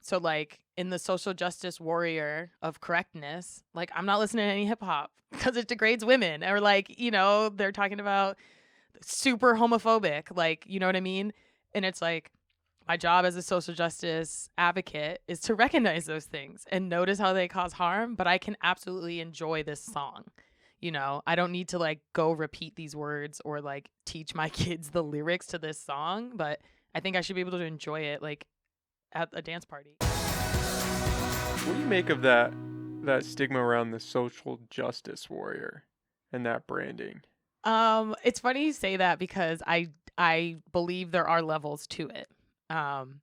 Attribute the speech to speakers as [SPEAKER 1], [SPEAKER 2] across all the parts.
[SPEAKER 1] So like in the social justice warrior of correctness, like I'm not listening to any hip hop because it degrades women, or like, they're talking about super homophobic, like, you know what I mean? And it's like my job as a social justice advocate is to recognize those things and notice how they cause harm, but I can absolutely enjoy this song. I don't need to like go repeat these words or like teach my kids the lyrics to this song, but I think I should be able to enjoy it like at a dance party.
[SPEAKER 2] What do you make of that stigma around the social justice warrior and that branding?
[SPEAKER 1] It's funny you say that because I believe there are levels to it. Um,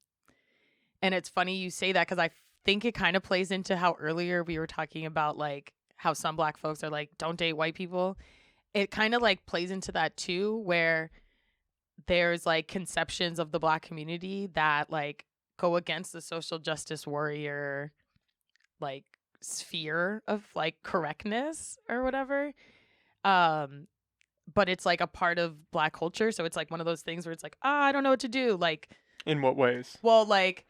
[SPEAKER 1] and it's funny you say that because I think it kind of plays into how earlier we were talking about like how some black folks are like, don't date white people. It kind of like plays into that too, where there's like conceptions of the black community that like go against the social justice warrior like sphere of like correctness or whatever. Um, but it's like a part of black culture, so it's like one of those things where it's like, I don't know what to do. Like,
[SPEAKER 2] In what ways?
[SPEAKER 1] well, like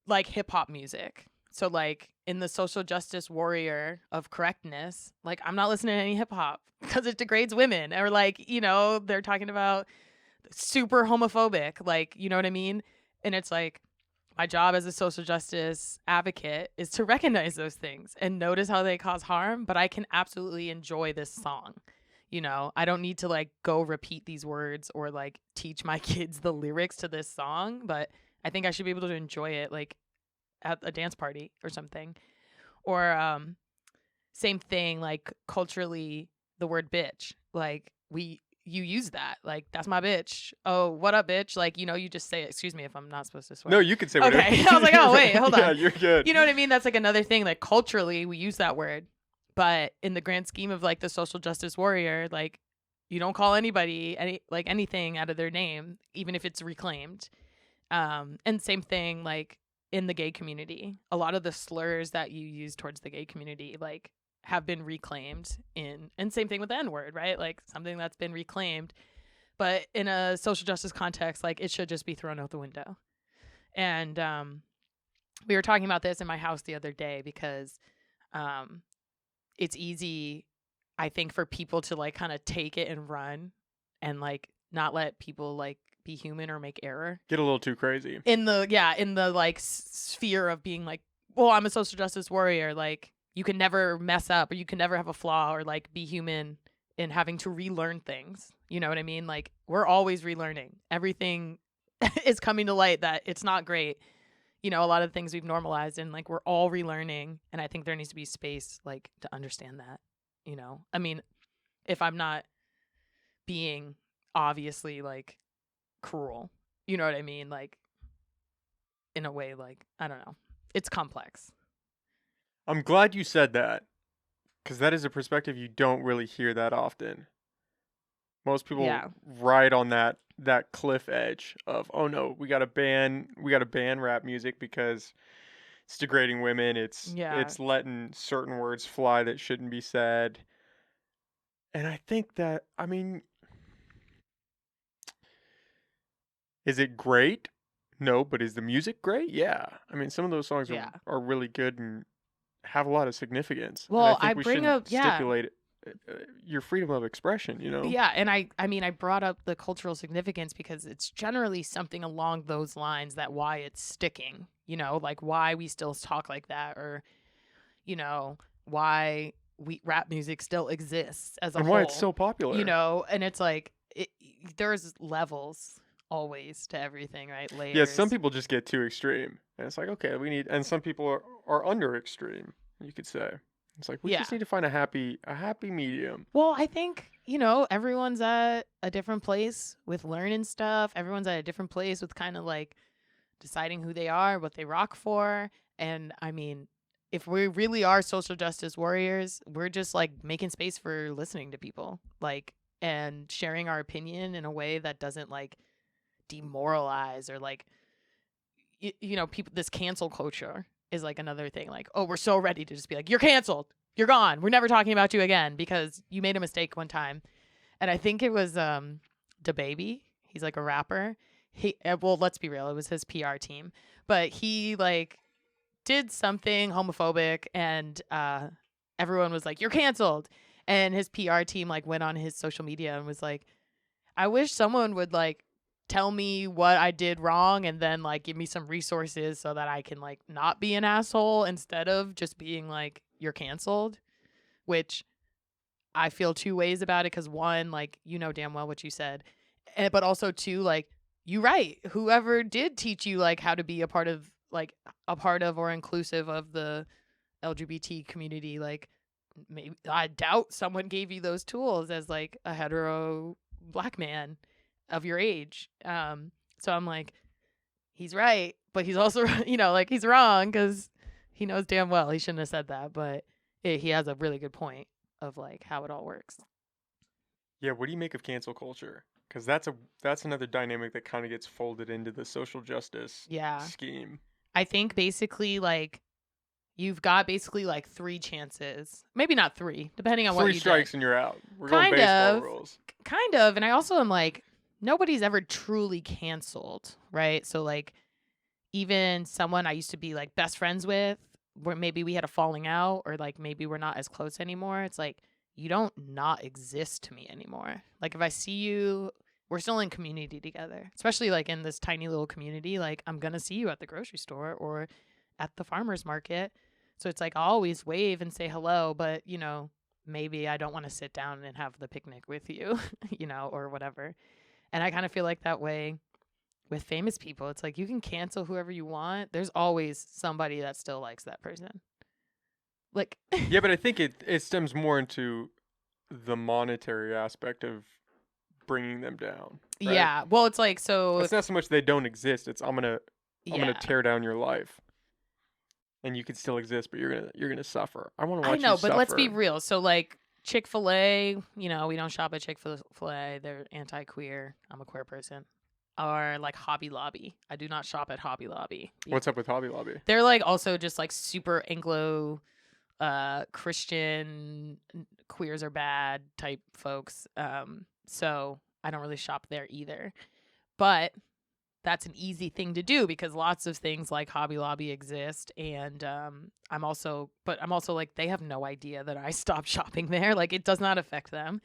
[SPEAKER 1] hip hop music. So like in the social justice warrior of correctness, like I'm not listening to any hip hop because it degrades women, or like, they're talking about super homophobic, like, you know what I mean? And it's like my job as a social justice advocate is to recognize those things and notice how they cause harm, but I can absolutely enjoy this song. I don't need to like go repeat these words or like teach my kids the lyrics to this song, but I think I should be able to enjoy it like at a dance party or something. Or same thing, like culturally, the word bitch, like you use that, like that's my bitch. Oh, what up, bitch? Like, you just say it. Excuse me if I'm not supposed to swear.
[SPEAKER 2] No, you can say whatever.
[SPEAKER 1] Okay. I was like, oh wait, hold on.
[SPEAKER 2] Yeah, you're good.
[SPEAKER 1] You know what I mean? That's like another thing. Like culturally, we use that word, but in the grand scheme of like the social justice warrior, like you don't call anybody anything out of their name, even if it's reclaimed. And same thing like in the gay community, a lot of the slurs that you use towards the gay community like have been reclaimed and same thing with the N-word, right? Like something that's been reclaimed, but in a social justice context, like it should just be thrown out the window. And we were talking about this in my house the other day because it's easy, I think, for people to like kind of take it and run and like not let people like be human or make error.
[SPEAKER 2] Get a little too crazy.
[SPEAKER 1] In the like sphere of being like, well, I'm a social justice warrior. Like you can never mess up or you can never have a flaw or like be human in having to relearn things. You know what I mean? Like we're always relearning. Everything is coming to light that it's not great. A lot of the things we've normalized and like we're all relearning. And I think there needs to be space like to understand that, I mean, if I'm not being obviously like cruel, you know what I mean? Like in a way, like, I don't know. It's complex.
[SPEAKER 2] I'm glad you said that, because that is a perspective you don't really hear that often. Most people ride on that cliff edge of, oh no, we gotta ban rap music because it's degrading women. It's letting certain words fly that shouldn't be said. And I think that, I mean, is it great? No, but is the music great? Yeah. I mean, some of those songs are really good and have a lot of significance.
[SPEAKER 1] Well,
[SPEAKER 2] and I think we shouldn't stipulate your freedom of expression,
[SPEAKER 1] Yeah, and I mean, I brought up the cultural significance because it's generally something along those lines that why it's sticking, like why we still talk like that, or, why rap music still exists as a whole.
[SPEAKER 2] And why it's so popular.
[SPEAKER 1] And it's like, there's levels always to everything, right? Layers.
[SPEAKER 2] Yeah, some people just get too extreme. And it's like, okay, and some people are under extreme, you could say. It's like, we just need to find a happy medium.
[SPEAKER 1] Well, I think, everyone's at a different place with learning stuff. Everyone's at a different place with kind of like deciding who they are, what they rock for. And I mean, if we really are social justice warriors, we're just like making space for listening to people, like, and sharing our opinion in a way that doesn't like demoralize or like, people, this cancel culture is like another thing. Like, oh, we're so ready to just be like, you're canceled, you're gone, we're never talking about you again because you made a mistake one time. And I think it was DaBaby, he's like a rapper. well, let's be real, it was his PR team, but he like did something homophobic, and everyone was like, "You're canceled." And his PR team like went on his social media and was like, "I wish someone would like tell me what I did wrong and then like give me some resources so that I can like not be an asshole instead of just being like you're canceled." Which I feel two ways about it, cuz one, like, you know damn well what you said. But also two, like, you right. Whoever did teach you like how to be a part of or inclusive of the LGBT community, like, maybe I doubt someone gave you those tools as like a hetero black man of your age. So I'm like, he's right, but he's also like he's wrong because he knows damn well he shouldn't have said that. But he has a really good point of like how it all works.
[SPEAKER 2] Yeah, what do you make of cancel culture? Because that's another dynamic that kind of gets folded into the social justice
[SPEAKER 1] Yeah,
[SPEAKER 2] scheme.
[SPEAKER 1] I think basically like you've got basically like three chances, maybe not three, depending on what
[SPEAKER 2] Three
[SPEAKER 1] you did.
[SPEAKER 2] strikes and you're out. We're going
[SPEAKER 1] Kind
[SPEAKER 2] baseball
[SPEAKER 1] of,
[SPEAKER 2] rules.
[SPEAKER 1] kind of, and I also am like nobody's ever truly canceled, right? So like even someone I used to be like best friends with, where maybe we had a falling out or like maybe we're not as close anymore. It's like you don't not exist to me anymore. Like if I see you, we're still in community together, especially like in this tiny little community. Like I'm going to see you at the grocery store or at the farmer's market. So it's like I always wave and say hello, but maybe I don't want to sit down and have the picnic with you, or whatever. And I kind of feel like that way with famous people. It's like you can cancel whoever you want. There's always somebody that still likes that person. Like
[SPEAKER 2] Yeah, but I think it stems more into the monetary aspect of bringing them down, right?
[SPEAKER 1] yeah. Well, it's like so
[SPEAKER 2] It's not so much they don't exist. It's I'm gonna
[SPEAKER 1] yeah.
[SPEAKER 2] tear down your life, and you can still exist, but you're gonna suffer. I want to
[SPEAKER 1] I
[SPEAKER 2] watch you
[SPEAKER 1] know, but let's be
[SPEAKER 2] suffer.
[SPEAKER 1] real. So like Chick-fil-A, we don't shop at Chick-fil-A. They're anti-queer. I'm a queer person. Or like Hobby Lobby. I do not shop at Hobby Lobby.
[SPEAKER 2] What's up with Hobby Lobby?
[SPEAKER 1] They're like also just like super Anglo Christian, queers are bad type folks. So I don't really shop there either. But that's an easy thing to do because lots of things like Hobby Lobby exist, and I'm also like they have no idea that I stopped shopping there. Like it does not affect them.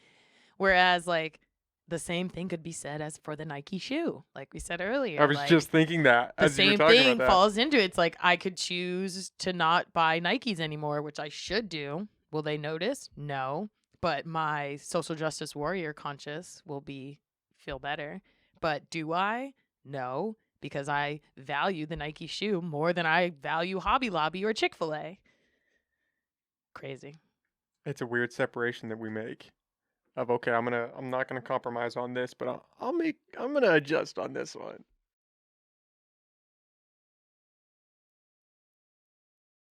[SPEAKER 1] Whereas like the same thing could be said as for the Nike shoe, like we said
[SPEAKER 2] I
[SPEAKER 1] earlier.
[SPEAKER 2] was
[SPEAKER 1] Like
[SPEAKER 2] just thinking that
[SPEAKER 1] the
[SPEAKER 2] as you were
[SPEAKER 1] same
[SPEAKER 2] talking about
[SPEAKER 1] thing
[SPEAKER 2] that.
[SPEAKER 1] falls into it. It's like I could choose to not buy Nikes anymore, which I should do. Will they notice? No. But my social justice warrior conscious will feel better. But do I? No, because I value the Nike shoe more than I value Hobby Lobby or Chick-fil-A. Crazy.
[SPEAKER 2] It's a weird separation that we make. Of okay, I'm not gonna compromise on this, but I'm gonna adjust on this one.